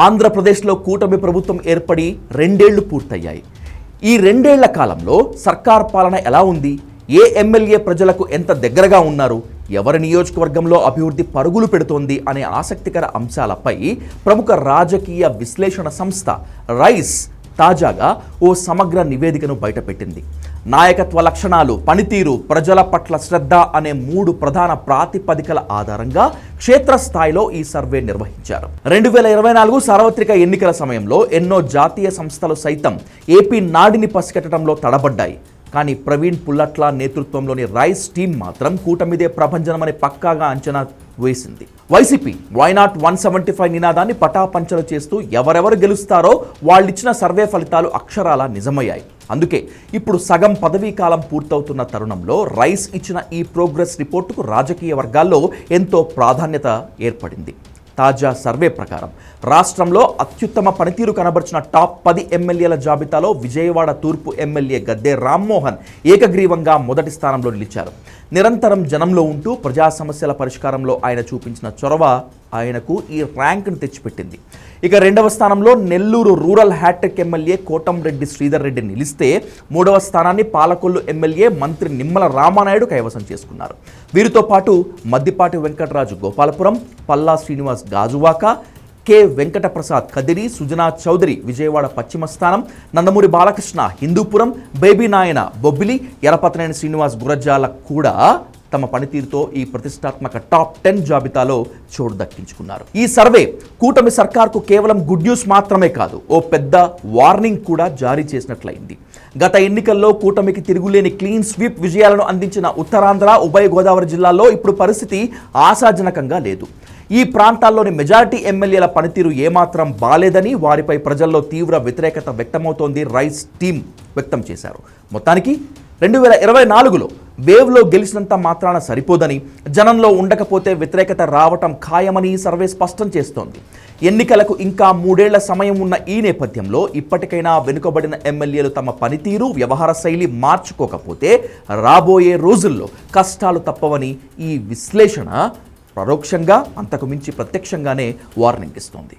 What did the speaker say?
ఆంధ్రప్రదేశ్లో కూటమి ప్రభుత్వం ఏర్పడి 2 ఏళ్లు పూర్తయ్యాయి. ఈ 2 ఏళ్ల కాలంలో సర్కార్ పాలన ఎలా ఉంది? ఏ ఎమ్మెల్యే ప్రజలకు ఎంత దగ్గరగా ఉన్నారు? ఎవరి నియోజకవర్గంలో అభివృద్ధి పరుగులు పెడుతోంది అనే ఆసక్తికర అంశాలపై ప్రముఖ రాజకీయ విశ్లేషణ సంస్థ రైస్ తాజాగా ఓ సమగ్ర నివేదికను బయటపెట్టింది. నాయకత్వ లక్షణాలు, పనితీరు, ప్రజల పట్ల శ్రద్ధ అనే 3 ప్రధాన ప్రాతిపదికల ఆధారంగా క్షేత్రస్థాయిలో ఈ సర్వే నిర్వహించారు. 2024 సార్వత్రిక ఎన్నికల సమయంలో ఎన్నో జాతీయ సంస్థలు సైతం ఏపీ నాడిని పసిగట్టడంలో తడబడ్డాయి. కానీ ప్రవీణ్ పుల్లట్ల నేతృత్వంలోని రైస్ టీం మాత్రం కూటమిదే ప్రభంజనమని పక్కాగా అంచనా వేసింది. వైసీపీ వైనాట్ 175 నినాదాన్ని పటాపంచలు చేస్తూ ఎవరెవరు గెలుస్తారో వాళ్ళిచ్చిన సర్వే ఫలితాలు అక్షరాల నిజమయ్యాయి. అందుకే ఇప్పుడు సగం పదవీ కాలం పూర్తవుతున్న తరుణంలో రైస్ ఇచ్చిన ఈ ప్రోగ్రెస్ రిపోర్టుకు రాజకీయ వర్గాల్లో ఎంతో ప్రాధాన్యత ఏర్పడింది. తాజా సర్వే ప్రకారం రాష్ట్రంలో అత్యుత్తమ పనితీరు కనబర్చిన టాప్ 10 ఎమ్మెల్యేల జాబితాలో విజయవాడ తూర్పు ఎమ్మెల్యే గద్దె రామ్మోహన్ ఏకగ్రీవంగా మొదటి స్థానంలో నిలిచారు. నిరంతరం జనంలో ఉంటూ ప్రజా సమస్యల పరిష్కారంలో ఆయన చూపించిన చొరవ ఆయనకు ఈ ర్యాంక్ను తెచ్చిపెట్టింది. ఇక 2వ స్థానంలో Nellore rural hattrick MLA Kotamreddy Sridhar Reddy నిలిస్తే 3వ స్థానాన్ని పాలకొల్లు ఎమ్మెల్యే మంత్రి నిమ్మల రామానాయుడు కైవసం చేసుకున్నారు. వీరితో పాటు మద్దిపాటి వెంకటరాజు గోపాలపురం, పల్లా శ్రీనివాస్ గాజువాక, కె వెంకటప్రసాద్ కదిరి, సుజనా చౌదరి విజయవాడ పశ్చిమ స్థానం, నందమూరి బాలకృష్ణ హిందూపురం, బేబీ నాయన బొబ్బిలి, ఎరపతనేని శ్రీనివాస్ గురజాల కూడా తమ పనితీరుతో ఈ ప్రతిష్టాత్మక టాప్ 10 జాబితాలో చోటు దక్కించుకున్నారు. ఈ సర్వే కూటమి సర్కార్కు కేవలం గుడ్ న్యూస్ మాత్రమే కాదు, ఓ పెద్ద వార్నింగ్ కూడా జారీ చేసినట్లయింది. గత ఎన్నికల్లో కూటమికి తిరుగులేని క్లీన్ స్వీప్ విజయాలను అందించిన ఉత్తరాంధ్ర, ఉభయ గోదావరి జిల్లాల్లో ఇప్పుడు పరిస్థితి ఆశాజనకంగా లేదు. ఈ ప్రాంతాల్లోని మెజారిటీ ఎమ్మెల్యేల పనితీరు ఏమాత్రం బాలేదని, వారిపై ప్రజల్లో తీవ్ర వ్యతిరేకత వ్యక్తమవుతోంది రైస్ టీం వ్యక్తం చేశారు. మొత్తానికి 2024లో వేవ్లో గెలిచినంత మాత్రాన సరిపోదని, జనంలో ఉండకపోతే వ్యతిరేకత రావటం ఖాయమని ఈ సర్వే స్పష్టం చేస్తోంది. ఎన్నికలకు ఇంకా 3 ఏళ్ల సమయం ఉన్న ఈ నేపథ్యంలో ఇప్పటికైనా వెనుకబడిన ఎమ్మెల్యేలు తమ పనితీరు, వ్యవహార శైలి మార్చుకోకపోతే రాబోయే రోజుల్లో కష్టాలు తప్పవని ఈ విశ్లేషణ పరోక్షంగా, అంతకు మించి ప్రత్యక్షంగానే వార్నింగ్ ఇస్తోంది.